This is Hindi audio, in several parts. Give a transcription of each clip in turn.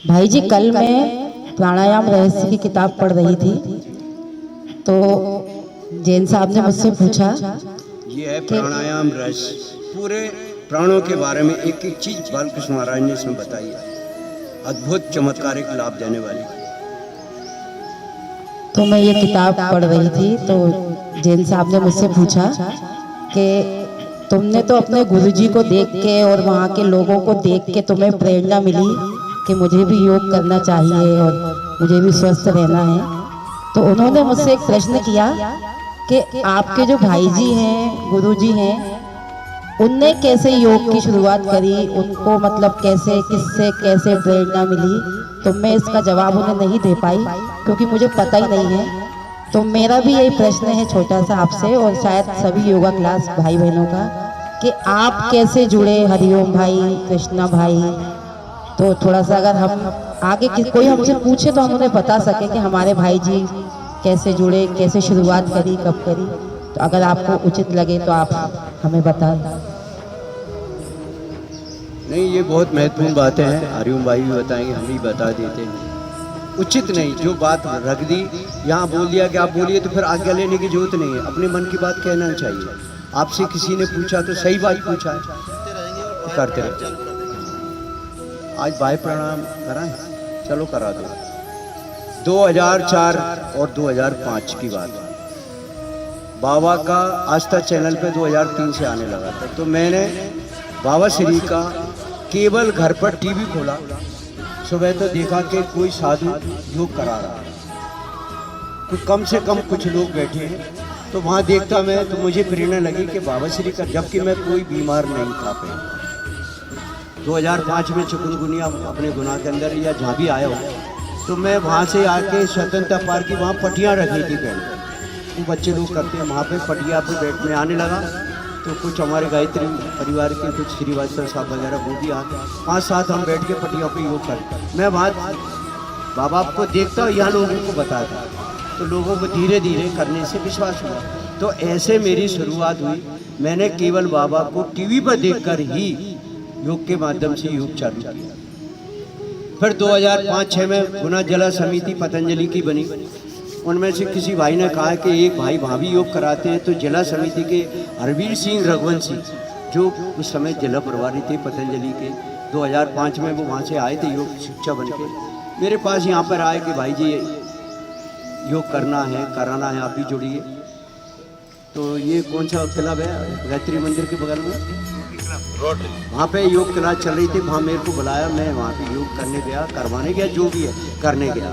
भाई जी, कल मैं प्राणायाम रहस्य की किताब पढ़ रही थी तो जैन साहब ने मुझसे पूछा ये है प्राणायाम रहस्य। पूरे प्राणों के बारे में एक एक चीज बालकृष्ण महाराज ने इसमें बताई है, अद्भुत चमत्कारिक लाभ देने वाली। तो मैं ये किताब पढ़ रही थी तो जैन साहब ने मुझसे पूछा कि तुमने तो अपने गुरुजी को देख के और वहाँ के लोगों को देख के तुम्हें प्रेरणा मिली कि मुझे भी योग करना चाहिए और मुझे भी स्वस्थ रहना है। तो उन्होंने मुझसे एक प्रश्न किया कि आपके जो भाई जी हैं, गुरुजी हैं, उनने कैसे योग की शुरुआत करी, उनको मतलब कैसे, किससे कैसे प्रेरणा मिली। तो मैं इसका जवाब उन्हें नहीं दे पाई क्योंकि मुझे पता ही नहीं है। तो मेरा भी यही प्रश्न है छोटा सा आपसे और शायद सभी योगा क्लास भाई बहनों का कि आप कैसे जुड़े हरिओम भाई, कृष्णा भाई। तो थोड़ा सा अगर हम आगे कोई हमसे पूछे तो हम उन्हें बता सके कि हमारे भाई जी कैसे जुड़े, कैसे शुरुआत करी, कब करी। तो अगर आपको उचित लगे तो आप हमें बताएं। नहीं, ये बहुत महत्वपूर्ण बातें हैं, हरिओम भाई भी बताएंगे, हम ही बता देते हैं। उचित नहीं, जो बात रख दी यहाँ बोल दिया कि आप बोलिए तो फिर आज्ञा लेने की जरूरत नहीं है, अपने मन की बात कहना चाहिए। आपसे किसी ने पूछा तो सही बात पूछा है, तो करते रहे। आज भाई प्राणायाम कराएं, चलो करा दो। 2004 और 2005 की बात है। बाबा का आस्था चैनल पे 2003 से आने लगा था, तो मैंने बाबा श्री का केवल घर पर टीवी खोला। सुबह तो देखा कि कोई साधु योग करा रहा है, तो कम से कम कुछ लोग बैठे हैं। तो वहाँ देखता मैं तो मुझे प्रेरणा लगी कि बाबा श्री का, जबकि मैं कोई बीमार नहीं था पहले। 2005 में चिकनगुनिया अपने गुनाह के अंदर या जहाँ भी आया हो, तो मैं वहाँ से आके स्वतंत्रता पार्क की वहाँ पटियाँ रखी थी पहले, वो बच्चे लोग करते हैं वहाँ पे पटिया पे बैठने आने लगा। तो कुछ हमारे गायत्री परिवार के कुछ श्रीवास्तव साहब वगैरह वो भी आते, 5-7 हम बैठ के पटिया पे योग करते। मैं वहाँ बाबा को देखता हूँ, यहाँ लोगों को बताता, तो लोगों को धीरे धीरे करने से विश्वास हुआ। तो ऐसे मेरी शुरुआत हुई। मैंने केवल बाबा को टीवी पर देखकर ही योग के माध्यम से योग चालू किया। फिर 2005-6 में गुना जला समिति पतंजलि की बनी। उनमें से किसी भाई ने कहा कि एक भाई वहाँ भी योग कराते हैं, तो जिला समिति के हरवीर सिंह रघुवंशी, जो उस समय जिला प्रभारी थे पतंजलि के, 2005 में वो वहाँ से आए थे योग शिक्षा बन के मेरे पास यहाँ पर आए कि भाई जी योग करना है, कराना है, आप भी जुड़िए। तो ये कौन सा क्लब है गायत्री मंदिर के बगल में, वहाँ पे योग क्लास चल रही थी, वहाँ मेरे को बुलाया, मैं वहाँ पे योग करने गया, करवाने गया, जो भी है करने गया।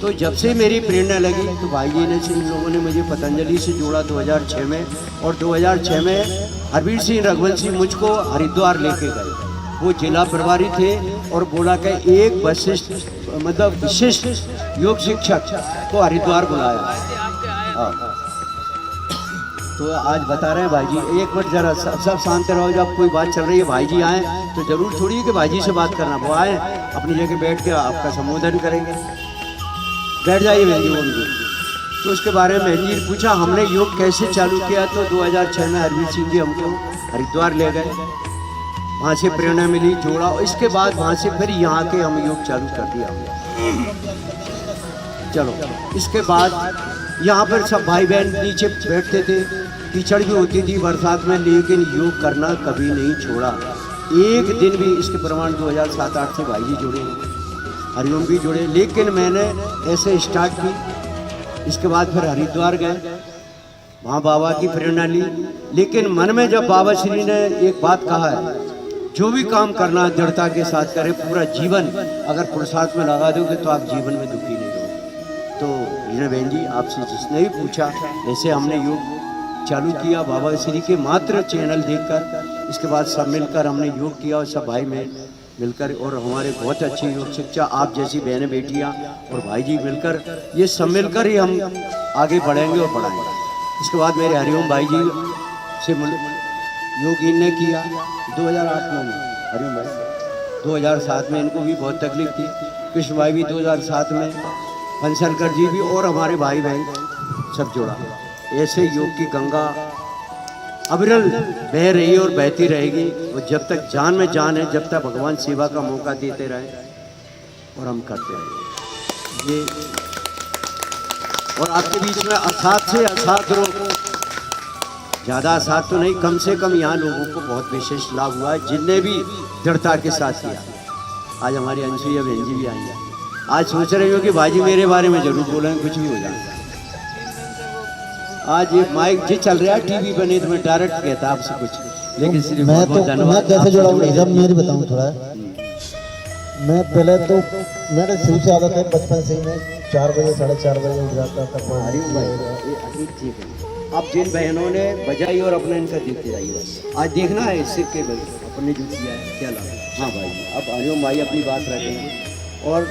तो जब से मेरी प्रेरणा लगी तो भाई जी ने, इन लोगों ने मुझे पतंजलि से जोड़ा 2006 में, और 2006 में हरवीर सिंह रघुवंशी मुझको हरिद्वार लेके गए। वो जिला प्रभारी थे और बोला कि एक वशिष्ठ मतलब विशिष्ट योग शिक्षक को हरिद्वार बुलाया। तो आज बता रहे हैं भाई जी, एक मिनट जरा सब शांत रहो, जब कोई बात चल रही है भाई जी आए तो जरूर थोड़ी कि भाई जी से बात करना, वो आए अपनी जगह बैठ के आपका संबोधन करेंगे। बैठ जाइए बहन जी। बोल तो उसके बारे में बहन जी ने पूछा हमने योग कैसे चालू किया। तो 2006 में हरवीर सिंह जी हमको हरिद्वार ले गए, वहाँ से प्रेरणा मिली, जोड़ा, और इसके बाद वहाँ से फिर यहाँ के हम योग चालू कर दिया हमने। चलो इसके बाद यहाँ पर सब भाई बहन नीचे बैठते थे, कीचड़ भी होती थी बरसात में, लेकिन योग करना कभी नहीं छोड़ा, एक दिन भी। इसके प्रमाण 2007-8 से भाई जी जुड़े, हरिओम भी जुड़े, लेकिन मैंने ऐसे स्टार्ट की। इसके बाद फिर हरिद्वार गए, वहाँ बाबा की प्रेरणा ली, लेकिन मन में जब बाबा श्री ने एक बात कहा है, जो भी काम करना है दृढ़ता के साथ करें, पूरा जीवन अगर पुरुषार्थ में लगा दोगे तो आप जीवन में दुखी नहीं रहोगे। तो रीना बहन जी, आपसे जिसने भी पूछा, ऐसे हमने योग चालू किया बाबा श्री के मात्र चैनल देखकर। इसके बाद सब मिलकर हमने योग किया, और सब भाई में मिलकर, और हमारे बहुत अच्छी योग शिक्षा आप जैसी बहनें बेटियां और भाई जी मिलकर, ये सब मिलकर ही हम आगे बढ़ेंगे और बढ़ाएंगे। इसके बाद मेरे हरिओम भाई जी से योग इनने किया 2008 में, हरिओम भाई 2007 में, इनको भी बहुत तकलीफ थी। कृष्ण भाई भी 2007 में, हंसलकर जी भी, और हमारे भाई बहन सब जुड़ा। ऐसे योग की गंगा अविरल बह रही है और बहती रहेगी, और जब तक जान में जान है, जब तक भगवान सेवा का मौका देते रहे। और हम करते रहेंगे ये। और आपके बीच में असाध से असाध लोग, ज़्यादा असाध तो नहीं, कम से कम यहाँ लोगों को बहुत विशेष लाभ हुआ है जिनने भी दृढ़ता के साथ किया। आज हमारी अंशुया बहन जी भी आई हैं। आज सोच रही हो कि भाजी मेरे बारे में जरूर बोलेंगे, कुछ भी हो जाए। आज ये माइक जी चल रहा है टीवी पर, नहीं तो मैं डायरेक्ट कहता आपसे कुछ, लेकिन सिर्फ मैं बहुत तो धन्यवाद। मैं कैसे जुड़ा हूँ जब मेरी बताऊँ थोड़ा। मैं पहले तो मेरे शुरू से आदत है, बचपन से ही मैं 4 बजे 4:30 बजे उठ जाता था। हरिओम भाई ये अजीब चीज है। अब जिन बहनों ने बजाई और अपना इनका देखते जाइए, आज देखना है सिर के बल अपने जो किया है क्या लगा। हाँ भाई, अब हरिओम भाई अपनी बात रखेंगे और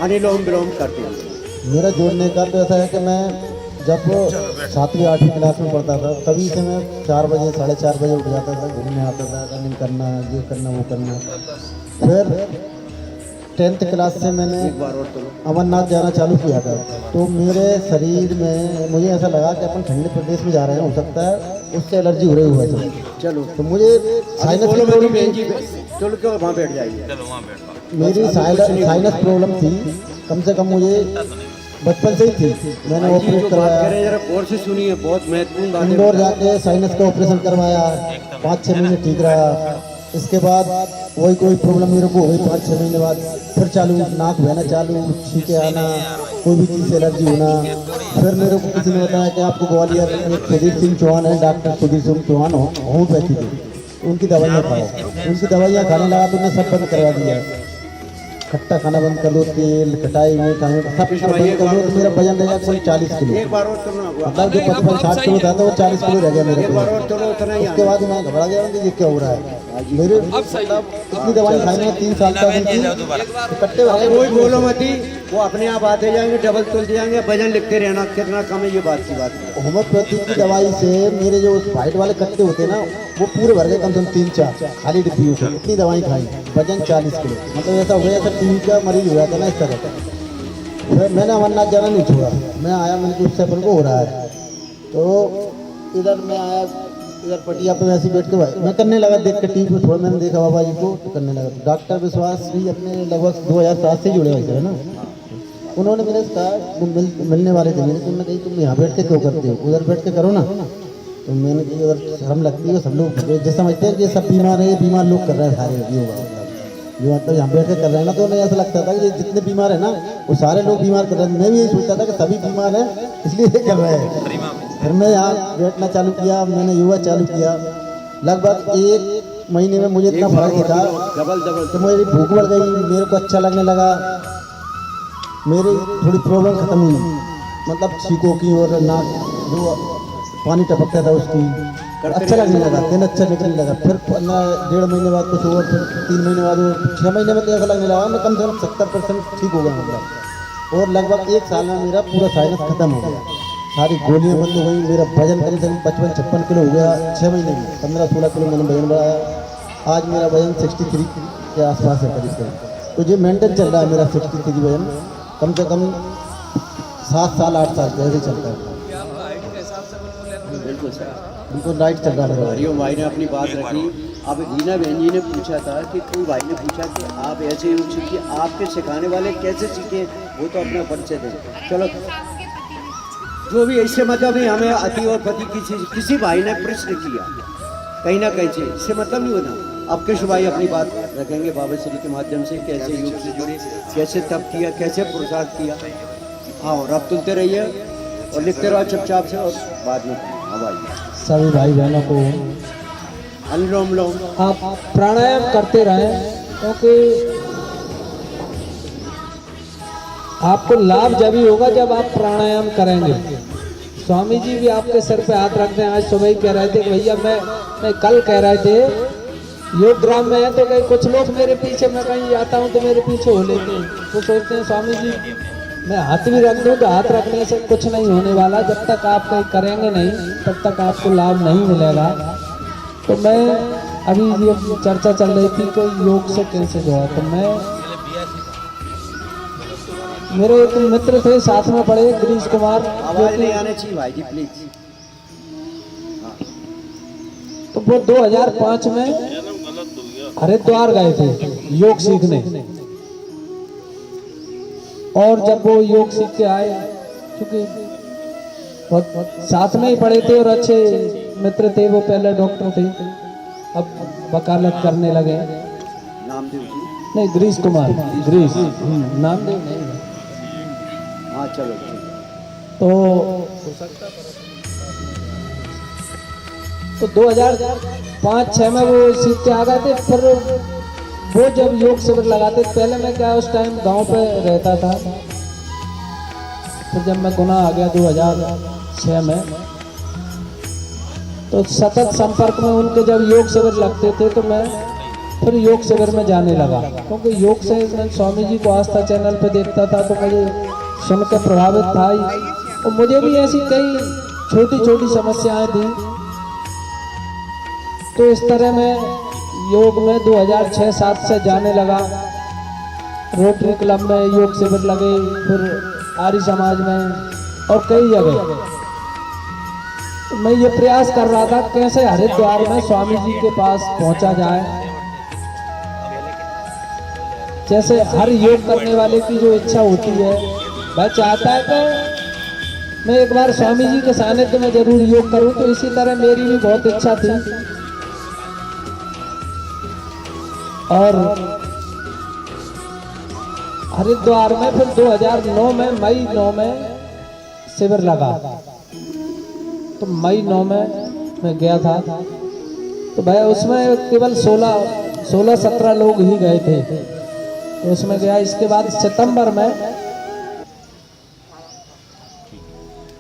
अनुलोम विलोम करते हैं। मेरा जोड़ने का तो ऐसा है कि मैं जब 7वीं 8वीं क्लास में पढ़ता था तभी से मैं 4 बजे 4:30 बजे उठ जाता था, घूमने आता था, रनिंग करना, ये करना वो करना। फिर 10th क्लास से मैंने एक बार और तो अमरनाथ जाना चालू किया था। तो मेरे शरीर में मुझे ऐसा लगा कि अपन ठंडे प्रदेश में जा रहे हैं, हो सकता है उससे एलर्जी हो रही हुआ है। चलो तो मुझे साइनस की प्रॉब्लम बहन जी चल के वहाँ बैठ जाइए। मेरी साइनस प्रॉब्लम थी, कम से कम मुझे बचपन से ही थी। मैंने भाई जी जो ऑपरेट बात करवाया, करें जरा गौर से सुनिए, बहुत महत्वपूर्ण बात इंदौर है। जाके साइनस का ऑपरेशन करवाया, 5-6 महीने ठीक रहा। इसके बाद वही कोई प्रॉब्लम मेरे को हो गई 5-6 महीने बाद, फिर चालू नाक बहना चालू, छींके आना, कोई भी चीज़ से एलर्जी होना। फिर मेरे को किसी ने बताया कि आपको ग्वालियर एक सुधीर सिंह चौहान है, डॉक्टर सुधीर सिंह चौहान होम्योपैथी के, उनकी दवाइयाँ खाओ। उनकी दवाइयाँ खाने लगा तो उन्हें सब बंद करवा दिया। खट्टा खाना बंद कर दो, तेल खटाई में खाने सब कुछ बंद कर दो। तो मेरा वजन रह गया कोई 40 किलो। एक बार और करना हुआ, मतलब जो 55-60 किलो था तो वो 40 किलो रह गया मेरे एक बार को। और चलो उतना ही उसके बाद मैं घबरा गया कि ये क्या हो रहा है। मेरे मतलब इतनी दवाई खाने में 3 साल तक इकट्ठे हो गए। कोई बोलो मत ही, वो अपने आप आते जाएंगे, डबल तुल जाएंगे, वजन लिखते रहना कितना कम है, ये बात की बात है। होम्योपैथी की दवाई से मेरे जो वाइट वाले कट्टे होते हैं ना, वो पूरे भर गए कम से कम 3-4 खाली डिब्बियों से। इतनी दवाई खाई, वजन 40 किलो। मतलब ऐसा हो गया जैसा टीबी का मरीज हो जाता ना, इस तरह का। फिर मैंने अमरनाथ जाना नहीं छोड़ा, मैं आया, मैंने कि उससे अपन को हो रहा है। तो इधर मैं आया, इधर पटिया पे वैसे बैठ के भाई मैं करने लगा, देख के टीवी पे थोड़ा मैंने देखा बाबा जी को तो करने लगा। डॉक्टर विश्वास भी अपने लगभग 2007 से जुड़े हुए थे ना, उन्होंने मेरे से कहा, वो मिलने वाले थे मेरे, तुमने कही तुम यहाँ बैठ के क्यों करते हो, उधर बैठ के करो ना। तो मैंने कही उधर शर्म लगती है, सब लोग जैसे समझते हैं कि सब बीमार है, बीमार लोग कर रहे हैं सारे योगा, जो मतलब यहाँ बैठ के कर रहे हैं ना। तो उन्हें ऐसा लगता था कि जितने बीमार है ना वो सारे लोग बीमार कर रहे हैं। मैं भी यही सोचता था कि सभी बीमार हैं इसलिए ये कर रहे हैं। फिर मैं यहाँ बैठना चालू किया, मैंने योगा चालू किया। लगभग 1 महीने में मुझे इतना फर्क दिखा तो मेरी भूख बढ़ गई, मेरे को अच्छा लगने लगा, मेरी थोड़ी प्रॉब्लम खत्म हुई। मतलब छींकों की और नाक जो पानी टपकता था उसकी अच्छा लगने लगा, दिन अच्छा निकलने लगा। फिर 1.5 महीने बाद कुछ और, फिर 3 महीने बाद, 6 महीने में तो ऐसा लगने लगा मैं कम से कम 70% ठीक हो गया मतलब। और लगभग 1 साल में मेरा पूरा साइनस खत्म हो गया, सारी गोलियां बंद हो गई। मेरा वजन कम से कम 55-56 किलो हो गया 6 महीने में। 15-16 किलो मैंने वजन बढ़ाया। आज मेरा वजन 63 के आसपास है करीब करीब। तो ये मेंटेन चल रहा है मेरा 63 वजन, कम से कम 7 साल 8 साल ऐसे चलता है। बिल्कुल सर, बिल्कुल राइट चल रहा है। हरिओम भाई ने अपनी बात रखी। अब रीना बहन जी ने पूछा था कि कोई भाई ने पूछा कि आप ऐसे योग सीखिए, आपके सिखाने वाले कैसे सीखे, वो तो अपना परिचय दें। चलो जो भी इससे मतलब नहीं, हमें अति और पति किसी भाई ने प्रश्न किया कहीं ना कहीं से, इससे मतलब नहीं होना। अब कृष्ण भाई अपनी बात रखेंगे बाबा श्री के माध्यम से, कैसे योग से जुड़े, कैसे तप किया, कैसे पुरुषार्थ किया। हाँ, और अब तुलते रहिए और लिखते रहो चुपचाप से, और बाद में सभी भाई बहनों को अनुलोम विलोम आप प्राणायाम करते रहें, क्योंकि आपको लाभ जब ही होगा जब आप प्राणायाम करेंगे। स्वामी जी भी आपके सर पे हाथ रखते हैं। आज सुबह ही कह रहे थे कि भैया मैं कल कह रहे थे योग ग्राम में है, तो कहीं कुछ लोग मेरे पीछे, मैं कहीं जाता हूँ तो मेरे पीछे हो लेते हैं, तो सोचते हैं स्वामी जी मैं हाथ भी रख दूँ तो हाथ रखने से कुछ नहीं होने वाला, जब तक आप कहीं करेंगे नहीं तब तक आपको लाभ नहीं मिलेगा। तो मैं अभी ये चर्चा चल रही थी कि योग से कैसे जोड़ा, तो मैं मेरे एक मित्र थे साथ में पढ़े गिरीश कुमार, आवाज नहीं आने चाहिए भाई जी प्लीज। तो वो 2005 में हरिद्वार गए थे योग सीखने। और जब वो योग सीख के आए, क्योंकि बहुत साथ में ही पढ़े थे और अच्छे मित्र थे, वो पहले डॉक्टर थे, अब वकालत करने लगे। नामदेव जी? नहीं, ग्रीस कुमार, ग्रीस, नामदेव नहीं। हाँ चलो ठीक। तो 2005-06 में वो सीख के आ गए थे। फिर वो जब योग शिविर लगाते, पहले मैं क्या उस टाइम गांव पे रहता था, फिर जब मैं गुना आ गया 2006 में, तो सतत संपर्क में उनके जब योग शिविर लगते थे तो मैं फिर योग शिविर में जाने लगा, क्योंकि योग से मैं स्वामी जी को आस्था चैनल पे देखता था तो मुझे सुन के प्रभावित था ही। और मुझे भी ऐसी कई छोटी छोटी समस्याएं थी, तो इस तरह मैं योग में 2006-07 से जाने लगा। रोटरी क्लब में योग शिविर लगे, फिर आर्य समाज में और कई जगह। तो मैं ये प्रयास कर रहा था कैसे हरिद्वार में स्वामी जी के पास पहुंचा जाए। जैसे हर योग करने वाले की जो इच्छा होती है, वह चाहता है कि मैं एक बार स्वामी जी के सानिध्य में जरूर योग करूं, तो इसी तरह मेरी भी बहुत इच्छा थी। और हरिद्वार में फिर 2009 में मई 9 में शिविर लगा, तो मई 9 में मैं गया था। तो भाई उसमें केवल 16-17 लोग ही गए थे, तो उसमें गया। इसके बाद सितंबर में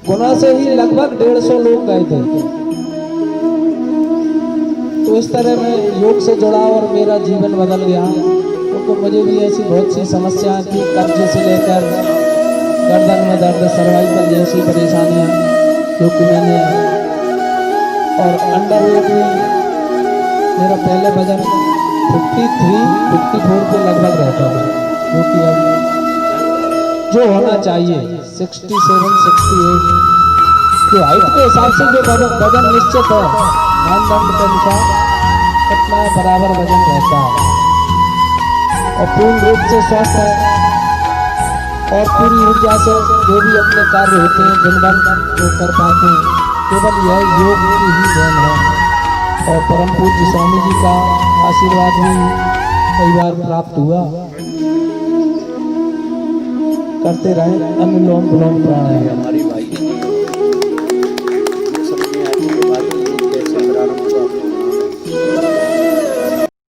गुना से ही लगभग 150 लोग गए थे। तो इस तरह मैं योग से जुड़ा और मेरा जीवन बदल गया, क्योंकि मुझे भी ऐसी बहुत सी समस्याएं थी, कब्जे से लेकर गर्दन में दर्द, सर्वाइकल जैसी परेशानियां, जो कि मैंने, और अंडरवेट भी मेरा पहले वजन 53-54 के लगभग रहता था, जो कि अब जो होना चाहिए 67-68 जो हाइट के हिसाब से जो वजन निश्चित है मानदंड के अनुसार, उतना बराबर वजन रहता है और पूर्ण रूप से स्वस्थ है और पूरी ऊर्जा से जो भी अपने कार्य होते हैं दिन भर वो कर पाते हैं। केवल यह योग की ही देन है और परम पूज्य स्वामी जी का आशीर्वाद भी कई बार प्राप्त हुआ। करते रहे अनुलोम विलोम प्राणायाम।